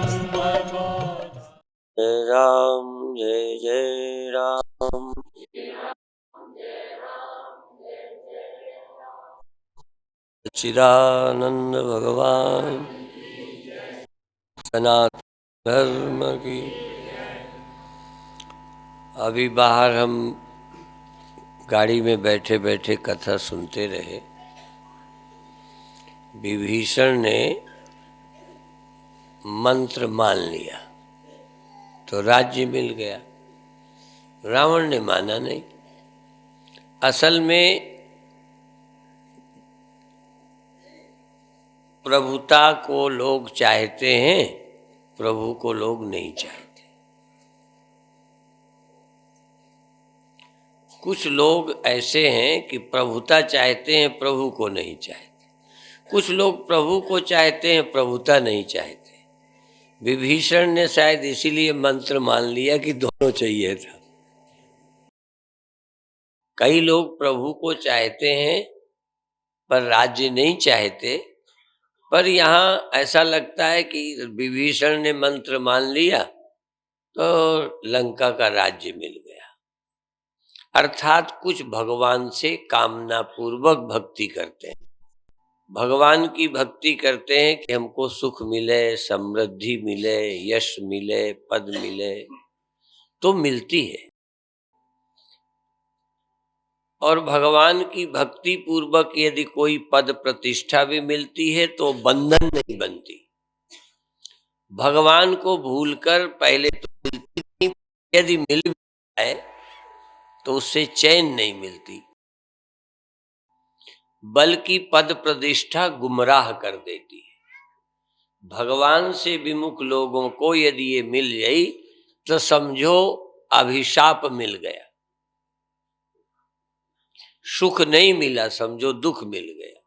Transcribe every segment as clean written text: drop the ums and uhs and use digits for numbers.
जय राम जय जय राम। सच्चिदानंद भगवान सनातन धर्म की। अभी बाहर हम गाड़ी में बैठे बैठे कथा सुनते रहे। विभीषण ने मंत्र मान लिया तो राज्य मिल गया। रावण ने माना नहीं। असल में प्रभुता को लोग चाहते हैं, प्रभु को लोग नहीं चाहते। कुछ लोग ऐसे हैं कि प्रभुता चाहते हैं, प्रभु को नहीं चाहते। कुछ लोग प्रभु को चाहते हैं, प्रभुता नहीं चाहते। विभीषण ने शायद इसीलिए मंत्र मान लिया कि दोनों चाहिए था। कई लोग प्रभु को चाहते हैं पर राज्य नहीं चाहते। पर यहाँ ऐसा लगता है कि विभीषण ने मंत्र मान लिया तो लंका का राज्य मिल गया। अर्थात कुछ भगवान से कामना पूर्वक भक्ति करते हैं। भगवान की भक्ति करते हैं कि हमको सुख मिले, समृद्धि मिले, यश मिले, पद मिले, तो मिलती है। और भगवान की भक्ति पूर्वक यदि कोई पद प्रतिष्ठा भी मिलती है तो बंधन नहीं बनती। भगवान को भूलकर पहले तो मिलती नहीं, यदि मिल भी जाए तो उससे चैन नहीं मिलती, बल्कि पद प्रतिष्ठा गुमराह कर देती है। भगवान से विमुख लोगों को यदि ये मिल गई तो समझो अभिशाप मिल गया। सुख नहीं मिला, समझो दुख मिल गया।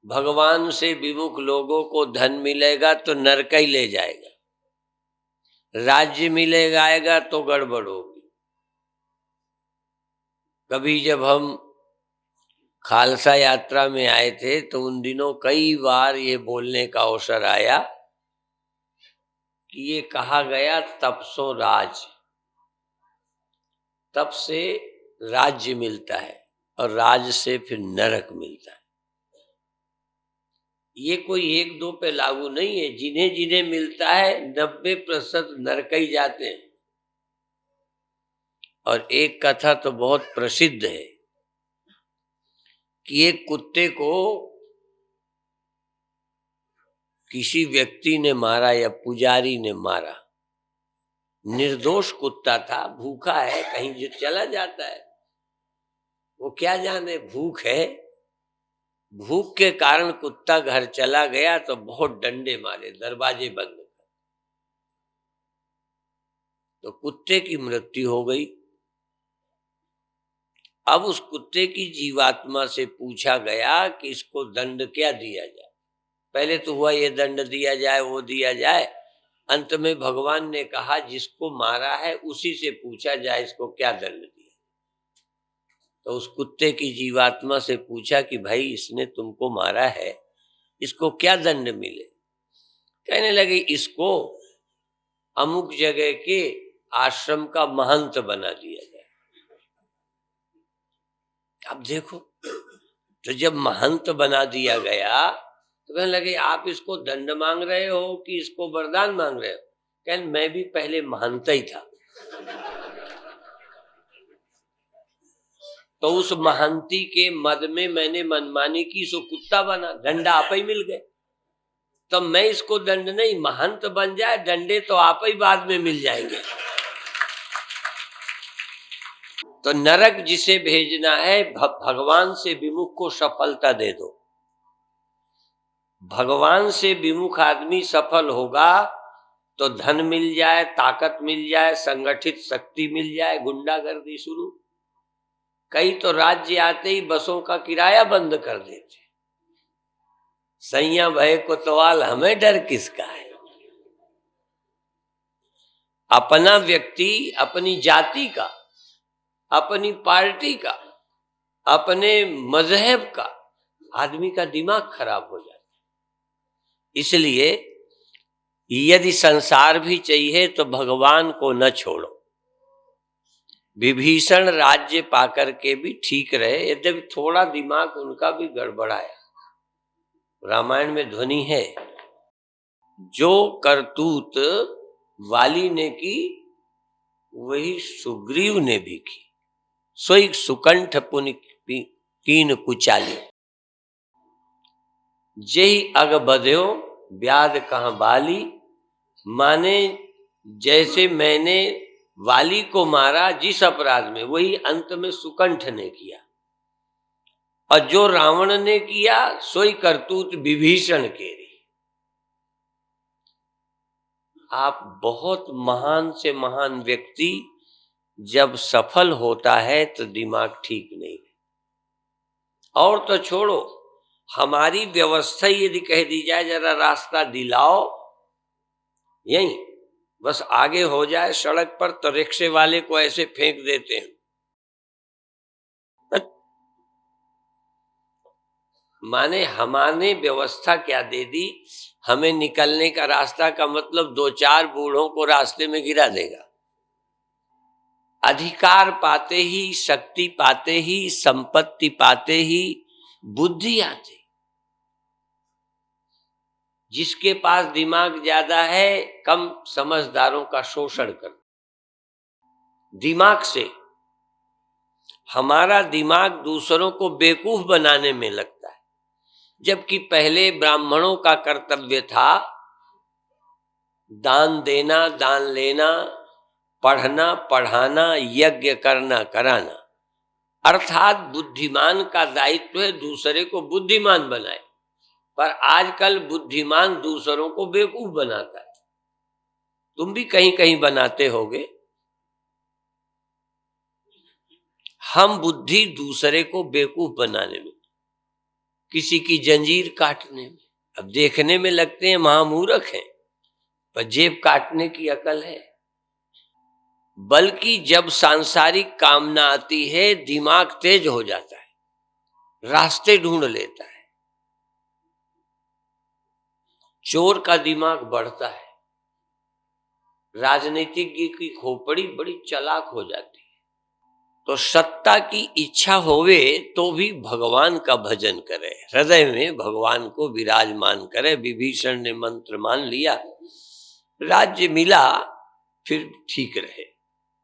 भगवान से विमुख लोगों को धन मिलेगा तो नरक ही ले जाएगा, राज्य मिलेगा तो गड़बड़ होगी। कभी जब हम खालसा यात्रा में आए थे तो उन दिनों कई बार ये बोलने का अवसर आया कि ये कहा गया तप सो राज, तप से राज्य मिलता है और राज से फिर नरक मिलता है। ये कोई एक दो पे लागू नहीं है। जिन्हें जिन्हें मिलता है 90% नरक ही जाते हैं। और एक कथा तो बहुत प्रसिद्ध है कि एक कुत्ते को किसी व्यक्ति ने मारा या पुजारी ने मारा। निर्दोष कुत्ता था, भूखा है, कहीं जो चला जाता है, वो क्या जाने भूख है। भूख के कारण कुत्ता घर चला गया तो बहुत डंडे मारे, दरवाजे बंद कर, तो कुत्ते की मृत्यु हो गई। अब उस कुत्ते की जीवात्मा से पूछा गया कि इसको दंड क्या दिया जाए। पहले तो हुआ ये दंड दिया जाए, वो दिया जाए। अंत में भगवान ने कहा जिसको मारा है उसी से पूछा जाए इसको क्या दंड दिया। तो उस कुत्ते की जीवात्मा से पूछा कि भाई इसने तुमको मारा है, इसको क्या दंड मिले। कहने लगे इसको अमुक जगह के आश्रम का महंत बना दिया जाए। अब देखो, तो जब महंत बना दिया गया तो कहने लगे आप इसको दंड मांग रहे हो कि इसको वरदान मांग रहे हो। कहने मैं भी पहले महंत ही था, तो उस महंती के मद में मैंने मनमानी की, सो कुत्ता बना, दंड आप ही मिल गए। तो मैं इसको दंड नहीं, महंत बन जाए, दंडे तो आप ही बाद में मिल जाएंगे। तो नरक जिसे भेजना है भगवान से विमुख को सफलता दे दो। भगवान से विमुख आदमी सफल होगा तो धन मिल जाए, ताकत मिल जाए, संगठित शक्ति मिल जाए, गुंडागर्दी शुरू। कई तो राज्य आते ही बसों का किराया बंद कर देते। सैया भय कोतवाल, हमें डर किसका है। अपना व्यक्ति अपनी जाति का, अपनी पार्टी का, अपने मजहब का आदमी का दिमाग खराब हो जाता है। इसलिए यदि संसार भी चाहिए तो भगवान को न छोड़ो। विभीषण राज्य पाकर के भी ठीक रहे, यद्यपि थोड़ा दिमाग उनका भी गड़बड़ाया। रामायण में ध्वनि है, जो करतूत वाली ने की वही सुग्रीव ने भी की, सोई सुकंठ पुनि कीन कुचाली। जेहि अग बध्यो व्याध कहाँ बाली, माने जैसे मैंने वाली को मारा जिस अपराध में, वही अंत में सुकंठ ने किया, और जो रावण ने किया सोई करतूत विभीषण केरी। आप बहुत महान से महान व्यक्ति जब सफल होता है तो दिमाग ठीक नहीं है। और तो छोड़ो, हमारी व्यवस्था यदि कह दी जाए जरा रास्ता दिलाओ, यही बस आगे हो जाए सड़क पर, तो रिक्शे वाले को ऐसे फेंक देते हैं। माने हमारे व्यवस्था क्या दे दी, हमें निकलने का रास्ता का मतलब 2-4 बूढ़ों को रास्ते में गिरा देगा। अधिकार पाते ही, शक्ति पाते ही, संपत्ति पाते ही बुद्धि आती। जिसके पास दिमाग ज्यादा है कम समझदारों का शोषण कर। दिमाग से हमारा दिमाग दूसरों को बेवकूफ बनाने में लगता है, जबकि पहले ब्राह्मणों का कर्तव्य था दान देना, दान लेना, पढ़ना, पढ़ाना, यज्ञ करना, कराना। अर्थात बुद्धिमान का दायित्व है दूसरे को बुद्धिमान बनाए, पर आजकल बुद्धिमान दूसरों को बेवकूफ बनाता है। तुम भी कहीं कहीं बनाते होगे। हम बुद्धि दूसरे को बेवकूफ बनाने में, किसी की जंजीर काटने में, अब देखने में लगते हैं महामूर्ख हैं, पर जेब काटने की अकल है। बल्कि जब सांसारिक कामना आती है दिमाग तेज हो जाता है, रास्ते ढूंढ लेता है। चोर का दिमाग बढ़ता है, राजनीतिज्ञ की खोपड़ी बड़ी चालाक हो जाती है। तो सत्ता की इच्छा होवे तो भी भगवान का भजन करे, हृदय में भगवान को विराजमान करे। विभीषण ने मंत्र मान लिया, राज्य मिला, फिर ठीक रहे।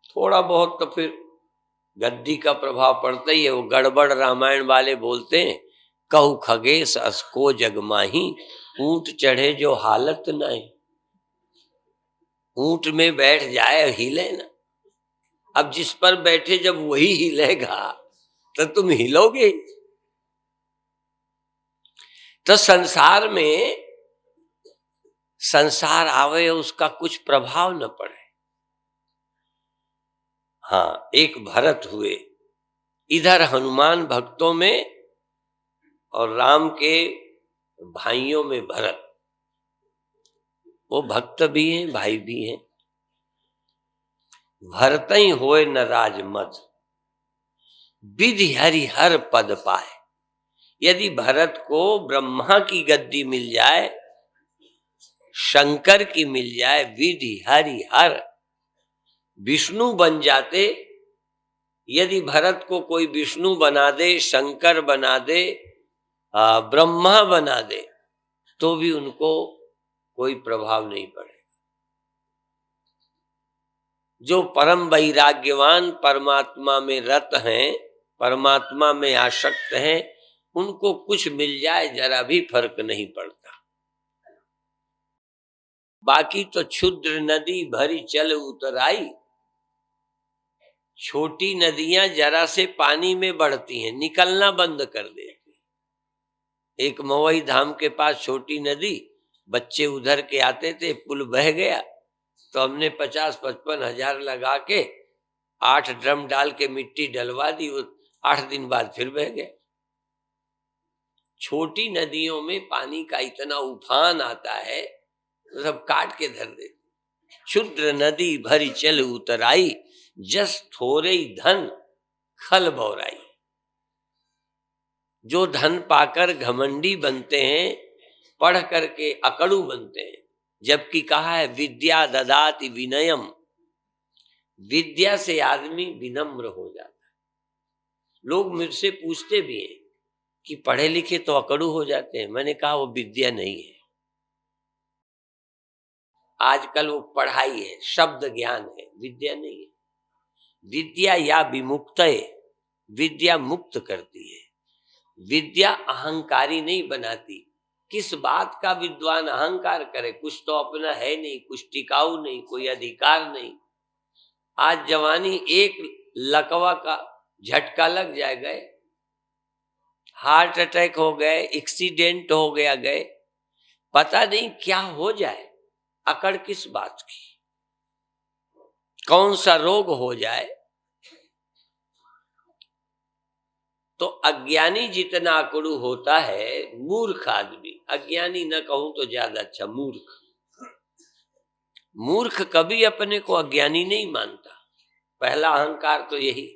थोड़ा बहुत तो फिर गद्दी का प्रभाव पड़ता ही है। वो गड़बड़ रामायण वाले बोलते हैं, कहु खगेश असको जगमाही, ऊंट चढ़े जो हालत नहीं। ऊंट में बैठ जाए हिले ना, अब जिस पर बैठे जब वही हिलेगा तो तुम हिलोगे। तो संसार में संसार आवे उसका कुछ प्रभाव न पड़े। हाँ, एक भरत हुए, इधर हनुमान भक्तों में और राम के भाइयों में भरत, वो भक्त भी हैं भाई भी हैं। भरत ही होए न राज मद, विधि हरि हर पद पाए। यदि भरत को ब्रह्मा की गद्दी मिल जाए, शंकर की मिल जाए, विधि हरि हर, विष्णु बन जाते। यदि भरत को कोई विष्णु बना दे, शंकर बना दे, ब्रह्मा बना दे, तो भी उनको कोई प्रभाव नहीं पड़े। जो परम वैराग्यवान परमात्मा में रत हैं, परमात्मा में आसक्त हैं, उनको कुछ मिल जाए जरा भी फर्क नहीं पड़ता। बाकी तो क्षुद्र नदी भरी चल उतराई। छोटी नदियां जरा से पानी में बढ़ती हैं, निकलना बंद कर देती। एक मवई धाम के पास छोटी नदी, बच्चे उधर के आते थे, पुल बह गया तो हमने 50-55 हजार लगा के 8 ड्रम डाल के मिट्टी डलवा दी, 8 दिन बाद फिर बह गया। छोटी नदियों में पानी का इतना उफान आता है तो सब काट के धर देते। क्षुद्र नदी भरी चल उतराई, जस थोरे धन खल बौराई। जो धन पाकर घमंडी बनते हैं, पढ़ करके अकड़ू बनते हैं, जबकि कहा है विद्या ददाति विनयम, विद्या से आदमी विनम्र हो जाता है। लोग मुझसे पूछते भी हैं कि पढ़े लिखे तो अकड़ू हो जाते हैं। मैंने कहा वो विद्या नहीं है, आजकल वो पढ़ाई है, शब्द ज्ञान है, विद्या नहीं है। विद्या या विमुक्त है, विद्या मुक्त करती है। विद्या अहंकारी नहीं बनाती। किस बात का विद्वान अहंकार करे? कुछ तो अपना है नहीं, कुछ टिकाऊ नहीं, कोई अधिकार नहीं। आज जवानी एक लकवा का झटका लग जाए गए, हार्ट अटैक हो गए, एक्सीडेंट हो गया गए, पता नहीं क्या हो जाए। अकड़ किस बात की? कौन सा रोग हो जाए? तो अज्ञानी जितना अकड़ू होता है, मूर्ख आदमी, अज्ञानी न कहूं तो ज्यादा अच्छा, मूर्ख कभी अपने को अज्ञानी नहीं मानता। पहला अहंकार तो यही।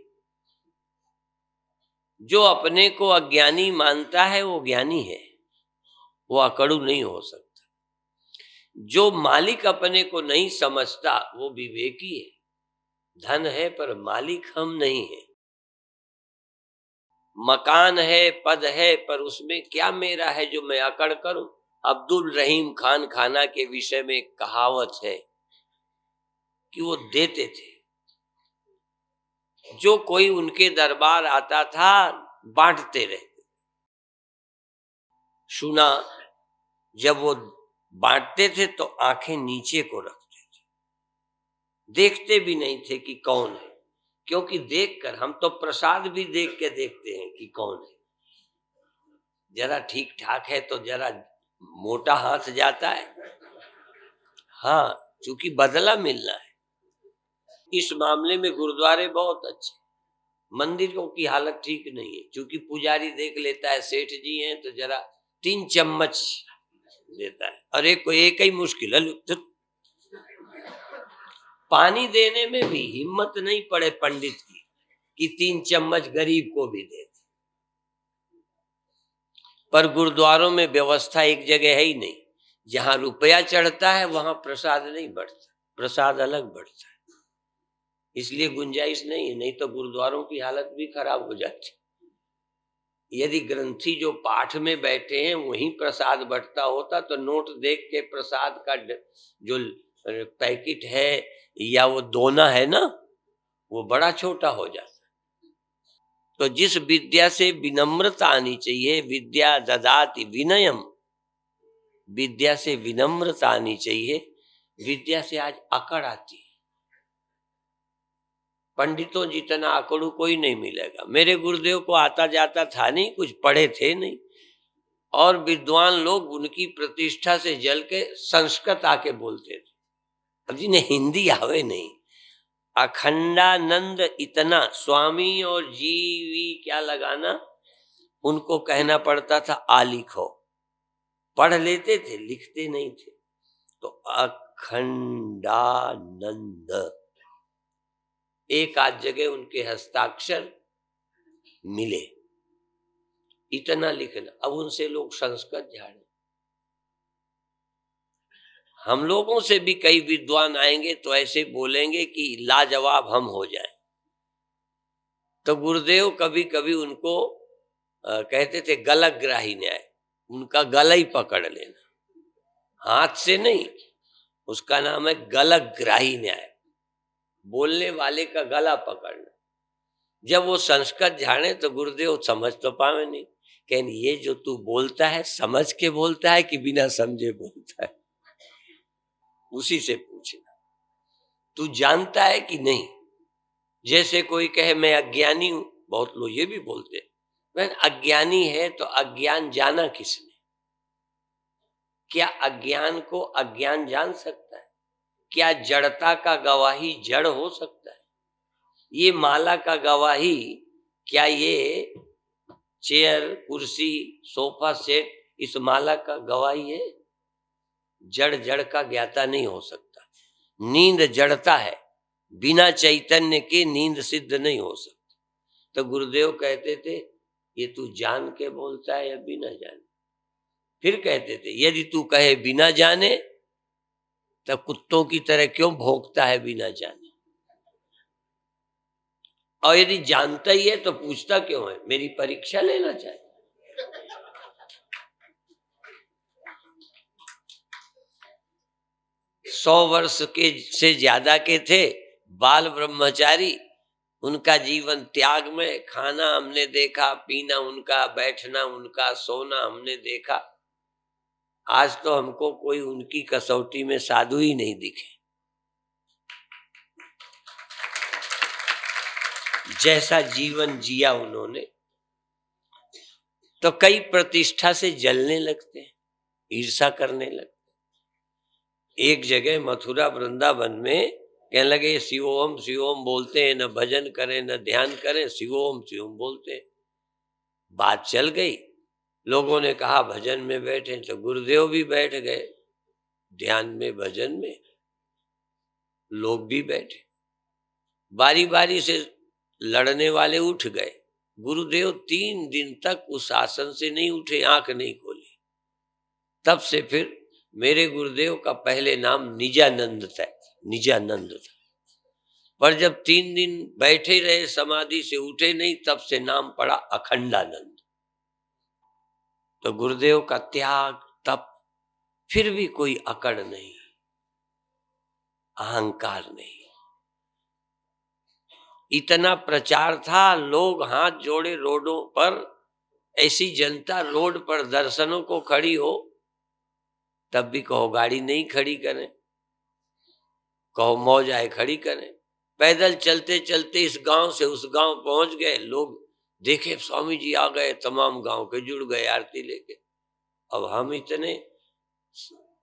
जो अपने को अज्ञानी मानता है वो ज्ञानी है, वो अकड़ू नहीं हो सकता। जो मालिक अपने को नहीं समझता वो विवेकी है। धन है पर मालिक हम नहीं है, मकान है, पद है, पर उसमें क्या मेरा है जो मैं अकड़ करूं। अब्दुल रहीम खान खाना के विषय में एक कहावत है कि वो देते थे, जो कोई उनके दरबार आता था बांटते रहते। सुना, जब वो बांटते थे तो आंखें नीचे को रखते थे, देखते भी नहीं थे कि कौन है, क्योंकि देखकर, हम तो प्रसाद भी देख के देखते हैं कि कौन है। जरा ठीक ठाक है तो जरा मोटा हाथ जाता है, हाँ, क्योंकि बदला मिलना है। इस मामले में गुरुद्वारे बहुत अच्छे, मंदिरों की हालत ठीक नहीं है, क्योंकि पुजारी देख लेता है सेठ जी हैं तो जरा 3 चम्मच देता है, और एक ही मुश्किल है। पानी देने में भी हिम्मत नहीं पड़े पंडित की कि 3 चम्मच गरीब को भी दे। पर गुरुद्वारों में व्यवस्था एक जगह है ही नहीं, जहां रुपया चढ़ता है वहां प्रसाद नहीं बढ़ता, प्रसाद अलग बढ़ता है। इसलिए गुंजाइश नहीं है, नहीं तो गुरुद्वारों की हालत भी खराब हो जाती। यदि ग्रंथी जो पाठ में बैठे हैं वहीं प्रसाद बढ़ता होता तो नोट देख के प्रसाद का जो पैकेट है या वो दोना है ना, वो बड़ा छोटा हो जाता। तो जिस विद्या से विनम्रता आनी चाहिए, विद्या ददाति विनयम, विद्या से विनम्रता आनी चाहिए, विद्या से आज अकड़ आती है। पंडितों जितना अकड़ू कोई नहीं मिलेगा। मेरे गुरुदेव को आता जाता था नहीं, कुछ पढ़े थे नहीं, और विद्वान लोग उनकी प्रतिष्ठा से जल के संस्कृत आके बोलते थे। अब जिन्हें हिंदी आवे नहीं, अखंडानंद इतना स्वामी और जीवी क्या लगाना, उनको कहना पड़ता था आ लिखो। पढ़ लेते थे, लिखते नहीं थे। तो अखंडानंद, एक आध जगह उनके हस्ताक्षर मिले, इतना लिखना। अब उनसे लोग संस्कृत झाड़े। हम लोगों से भी कई विद्वान आएंगे तो ऐसे बोलेंगे कि लाजवाब हम हो जाएं। तो गुरुदेव कभी कभी उनको कहते थे गलग्राही न्याय, उनका गला ही पकड़ लेना, हाथ से नहीं, उसका नाम है गलग्राही न्याय, बोलने वाले का गला पकड़ना। जब वो संस्कृत झाड़े तो गुरुदेव समझ तो पावे नहीं, कहने ये जो तू बोलता है समझ के बोलता है कि बिना समझे बोलता है, उसी से पूछना तू जानता है कि नहीं। जैसे कोई कहे मैं अज्ञानी हूं, बहुत लोग ये भी बोलते हैं, मैं अज्ञानी है तो अज्ञान जाना किसने? क्या अज्ञान को अज्ञान जान सकता है? क्या जड़ता का गवाही जड़ हो सकता है? ये माला का गवाही, क्या ये चेयर कुर्सी सोफा सेट इस माला का गवाही है? जड़ जड़ का ज्ञाता नहीं हो सकता। नींद जड़ता है, बिना चैतन्य के नींद सिद्ध नहीं हो सकती। तो गुरुदेव कहते थे ये तू जान के बोलता है या बिना जाने? फिर कहते थे यदि तू कहे बिना जाने तब कुत्तों की तरह क्यों भौंकता है बिना जाने? और यदि जानता ही है तो पूछता क्यों है? मेरी परीक्षा लेना चाहे। सौ वर्ष के से ज्यादा के थे, बाल ब्रह्मचारी, उनका जीवन त्याग में, खाना हमने देखा, पीना उनका, बैठना उनका, सोना हमने देखा। आज तो हमको कोई उनकी कसौटी में साधु ही नहीं दिखे। जैसा जीवन जिया उन्होंने, तो कई प्रतिष्ठा से जलने लगते हैं, ईर्षा करने लगते। एक जगह मथुरा वृंदावन में कहने लगे शिवोम शिवोम बोलते हैं, न भजन करें न ध्यान करें, शिवोम शिवोम बोलते हैं। बात चल गई, लोगों ने कहा भजन में बैठे, तो गुरुदेव भी बैठ गए ध्यान में, भजन में, लोग भी बैठे। बारी बारी से लड़ने वाले उठ गए। गुरुदेव 3 दिन तक उस आसन से नहीं उठे, आंख नहीं खोली। तब से फिर मेरे गुरुदेव का पहले नाम निजानंद था, निजानंद था। पर जब 3 दिन बैठे रहे, समाधि से उठे नहीं, तब से नाम पड़ा अखंडानंद। तो गुरुदेव का त्याग, तप, फिर भी कोई अकड़ नहीं, अहंकार नहीं। इतना प्रचार था, लोग हाथ जोड़े रोडों पर, ऐसी जनता रोड पर दर्शनों को खड़ी हो, तब भी कहो गाड़ी नहीं खड़ी करें, कहो मौज आए खड़ी करें। पैदल चलते चलते इस गांव से उस गांव पहुंच गए, लोग देखे स्वामी जी आ गए, तमाम गांव के जुड़ गए आरती लेके। अब हम इतने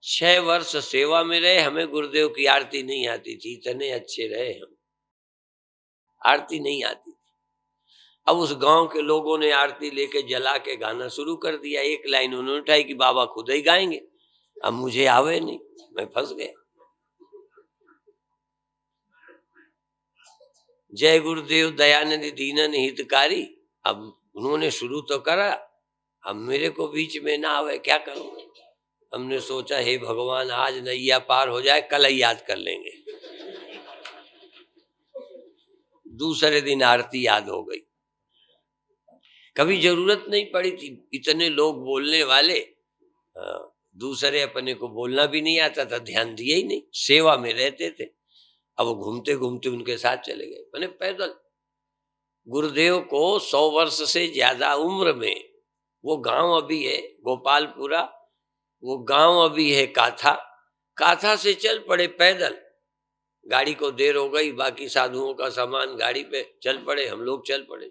6 वर्ष सेवा में रहे, हमें गुरुदेव की आरती नहीं आती थी, इतने अच्छे रहे हम, आरती नहीं आती थी। अब उस गांव के लोगों ने आरती लेके जला के गाना शुरू कर दिया। एक लाइन उन्होंने उठाई कि बाबा खुद ही गाएंगे, अब मुझे आवे नहीं, मैं फंस गया। जय गुरुदेव दयानंद दीनन हितकारी, अब उन्होंने शुरू तो करा, अब मेरे को बीच में ना आवे, क्या करूं? हमने सोचा हे भगवान आज नैया पार हो जाए, कल ही याद कर लेंगे। दूसरे दिन आरती याद हो गई। कभी जरूरत नहीं पड़ी थी, इतने लोग बोलने वाले, दूसरे अपने को बोलना भी नहीं आता था, ध्यान दिए ही नहीं, सेवा में रहते थे। अब वो घूमते घूमते उनके साथ चले गए, मैंने पैदल। गुरुदेव को 100 वर्ष से ज्यादा उम्र में, वो गांव अभी है गोपालपुरा, वो गांव अभी है काथा, काथा से चल पड़े पैदल। गाड़ी को देर हो गई, बाकी साधुओं का सामान गाड़ी पे, चल पड़े, हम लोग चल पड़े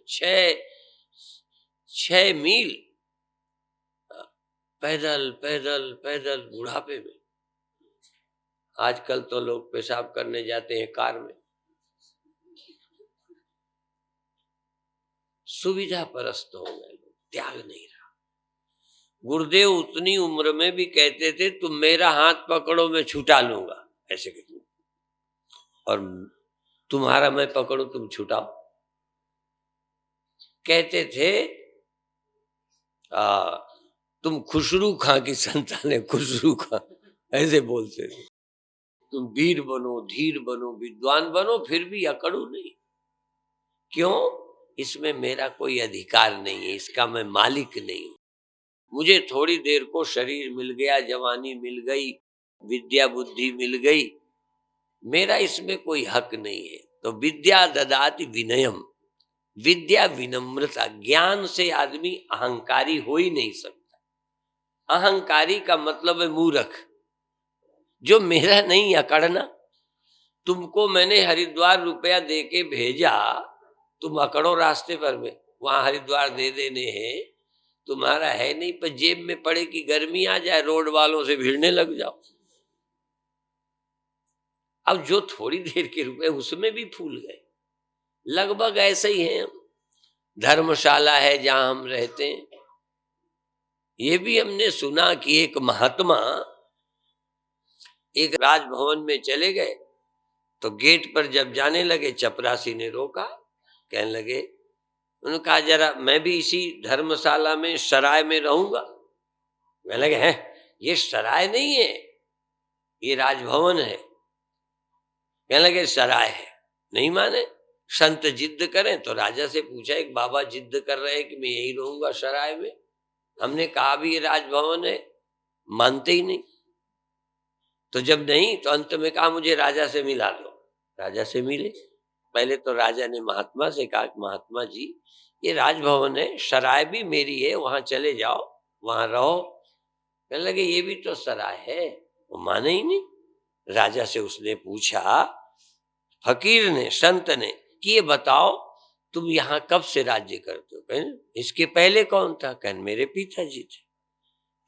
6 मील पैदल पैदल पैदल, बुढ़ापे में। आजकल तो लोग पेशाब करने जाते हैं कार में। सुविधा परस्त हो गए लोग, त्याग नहीं रहा। गुरुदेव उतनी उम्र में भी कहते थे तुम मेरा हाथ पकड़ो मैं छुटा लूंगा, ऐसे कहते, और तुम्हारा मैं पकड़ू तुम छुटाओ। कहते थे तुम खुसरू खां की संतान है, खुसरू खां, ऐसे बोलते थे। तुम वीर बनो, धीर बनो, विद्वान बनो, फिर भी अकड़ू नहीं। क्यों? इसमें मेरा कोई अधिकार नहीं है, इसका मैं मालिक नहीं हूं। मुझे थोड़ी देर को शरीर मिल गया, जवानी मिल गई, विद्या बुद्धि मिल गई, मेरा इसमें कोई हक नहीं है। तो विद्या ददाति विनयम, विद्या विनम्रता, ज्ञान से आदमी अहंकारी हो ही नहीं सकता। अहंकारी का मतलब है मूर्ख, जो मेरा नहीं अकड़ना। तुमको मैंने हरिद्वार रुपया दे के भेजा, तुम अकड़ो रास्ते पर में, वहां हरिद्वार दे देने हैं, तुम्हारा है नहीं, पर जेब में पड़े कि गर्मी आ जाए, रोड वालों से भिड़ने लग जाओ। अब जो थोड़ी देर के रुपए, उसमें भी फूल गए। लगभग ऐसे ही हैं हम। धर्मशाला है जहां हम रहते हैं, ये भी हमने सुना कि एक महात्मा एक राजभवन में चले गए, तो गेट पर जब जाने लगे, चपरासी ने रोका, कहने लगे, उन्होंने कहा जरा मैं भी इसी धर्मशाला में सराय में रहूंगा। कहने लगे हैं, ये सराय नहीं है, ये राजभवन है। कहने लगे सराय है, नहीं माने। संत जिद्द करें तो राजा से पूछा, एक बाबा जिद्द कर रहे हैं कि मैं यही रहूंगा सराय में। हमने कहा भी ये राजभवन है, मानते ही नहीं। तो जब नहीं तो अंत में कहा मुझे राजा से मिला दो। राजा से मिले। पहले तो राजा ने महात्मा से कहा, महात्मा जी ये राजभवन है, सराय भी मेरी है, वहां चले जाओ, वहां रहो। कहने लगे ये भी तो सराय है। वो माने ही नहीं। राजा से उसने पूछा, फकीर ने, संत ने, कि ये बताओ तुम यहाँ कब से राज्य करते हो? कहने इसके पहले कौन था? कहने मेरे पिताजी थे।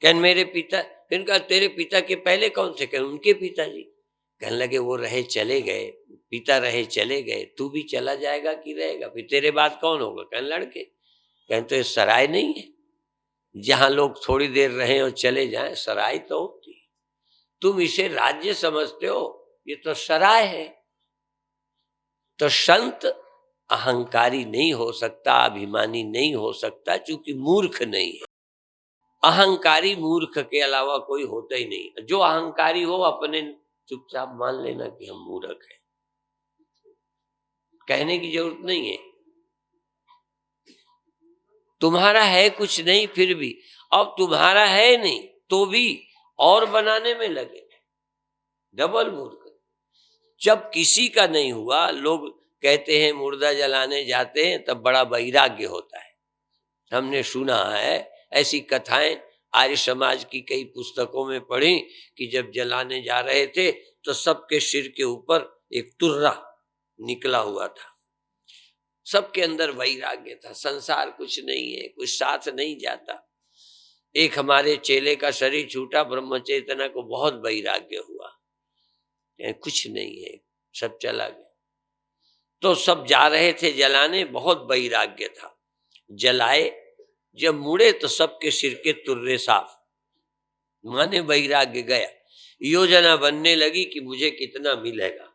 कहने मेरे पिता? फिर कहा तेरे पिता के पहले कौन थे? कहने उनके पिताजी। कहने लगे वो रहे चले गए, पिता रहे चले गए, तू भी चला जाएगा कि रहेगा? फिर तेरे बाद कौन होगा? कहने लड़के। कहने तो ये सराय नहीं है जहां लोग थोड़ी देर रहे और चले जाएं, सराय तो होती है। तुम इसे राज्य समझते हो, ये तो सराय है। तो संत अहंकारी नहीं हो सकता, अभिमानी नहीं हो सकता, क्योंकि मूर्ख नहीं है। अहंकारी मूर्ख के अलावा कोई होता ही नहीं। जो अहंकारी हो अपने चुपचाप मान लेना कि हम मूर्ख हैं, कहने की जरूरत नहीं है। तुम्हारा है कुछ नहीं, फिर भी अब तुम्हारा है नहीं तो भी और बनाने में लगे, डबल मूर्ख। जब किसी का नहीं हुआ, लोग कहते हैं मुर्दा जलाने जाते हैं तब बड़ा वैराग्य होता है। हमने सुना है ऐसी कथाएं, आर्य समाज की कई पुस्तकों में पढ़ी कि जब जलाने जा रहे थे तो सबके सिर के ऊपर एक तुर्रा निकला हुआ था। सबके अंदर वैराग्य था, संसार कुछ नहीं है, कुछ साथ नहीं जाता। एक हमारे चेले का शरीर छूटा, ब्रह्म चेतना को बहुत वैराग्य हुआ, कुछ नहीं है, सब चला गया। तो सब जा रहे थे जलाने, बहुत वैराग्य था। जलाए, जब मुड़े तो सबके सिर के तुर्रे साफ, माने वैराग्य गया। योजना बनने लगी कि मुझे कितना मिलेगा।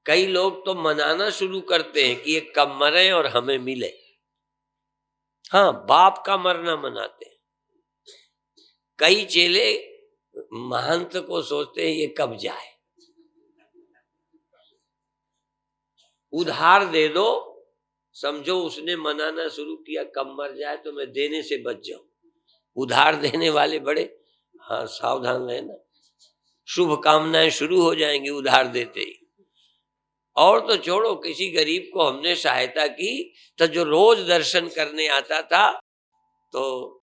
कई लोग तो मनाना शुरू करते हैं कि ये कब मरे और हमें मिले। हाँ, बाप का मरना मनाते हैं। कई चेले महंत को सोचते हैं ये कब जाए, उधार दे दो। समझो उसने मनाना शुरू किया कब मर जाए तो मैं देने से बच जाऊं। उधार देने वाले बड़े हाँ सावधान रहना, शुभ कामनाएं शुरू हो जाएंगी उधार देते ही। और तो छोड़ो, किसी गरीब को हमने सहायता की तो जो रोज दर्शन करने आता था, तो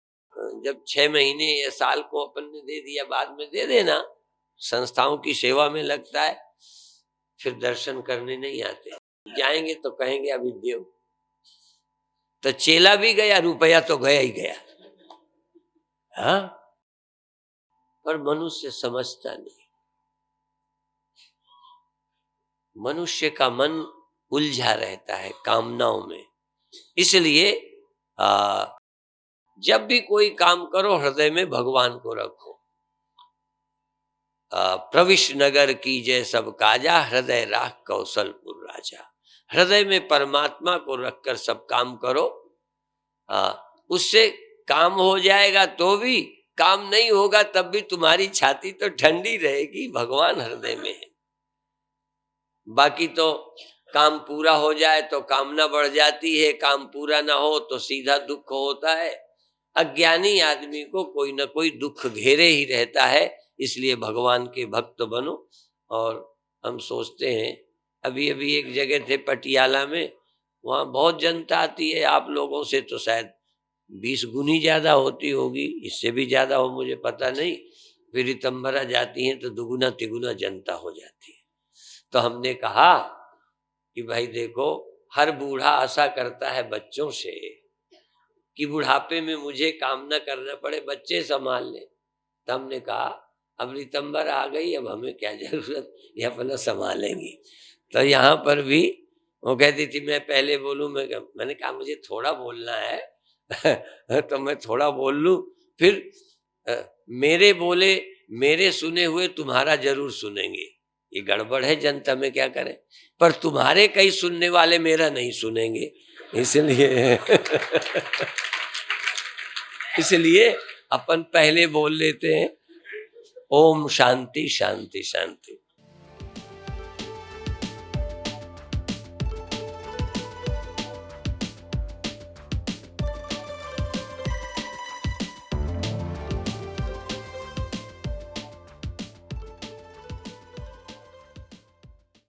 जब 6 महीने या साल को अपन ने दे दिया, बाद में दे देना, संस्थाओं की सेवा में लगता है, फिर दर्शन करने नहीं आते। जाएंगे तो कहेंगे अभी देव। तो चेला भी गया, रुपया तो गया ही गया। हाँ, पर मनुष्य समझता नहीं। मनुष्य का मन उलझा रहता है कामनाओं में। इसलिए जब भी कोई काम करो हृदय में भगवान को रखो। प्रविश नगर की जय सब काजा, हृदय राख कौशलपुर राजा। हृदय में परमात्मा को रखकर सब काम करो, उससे काम हो जाएगा। तो भी काम नहीं होगा तब भी तुम्हारी छाती तो ठंडी रहेगी, भगवान हृदय में है। बाकी तो काम पूरा हो जाए तो कामना बढ़ जाती है, काम पूरा ना हो तो सीधा दुख होता है। अज्ञानी आदमी को कोई ना कोई दुख घेरे ही रहता है। इसलिए भगवान के भक्त बनो। और हम सोचते हैं, अभी अभी एक जगह थे पटियाला में, वहाँ बहुत जनता आती है, आप लोगों से तो शायद 20 गुनी ज्यादा होती होगी, इससे भी ज्यादा हो मुझे पता नहीं। फिर रितंबरा जाती हैं तो दुगुना तिगुना जनता हो जाती है। तो हमने कहा कि भाई देखो, हर बूढ़ा आशा करता है बच्चों से कि बुढ़ापे में मुझे काम न करना पड़े, बच्चे संभाल ले। तो हमने कहा अब रितंबर आ गई, अब हमें क्या जरूरत, ये अपना संभालेंगी। तो यहाँ पर भी वो कहती थी मैं पहले बोलूं, मैंने कहा मुझे थोड़ा बोलना है तो मैं थोड़ा बोल लूं, फिर मेरे बोले मेरे सुने हुए तुम्हारा जरूर सुनेंगे। ये गड़बड़ है, जनता में क्या करें। पर तुम्हारे कई सुनने वाले मेरा नहीं सुनेंगे, इसलिए इसलिए अपन पहले बोल लेते हैं। ओम शांति शांति शांति।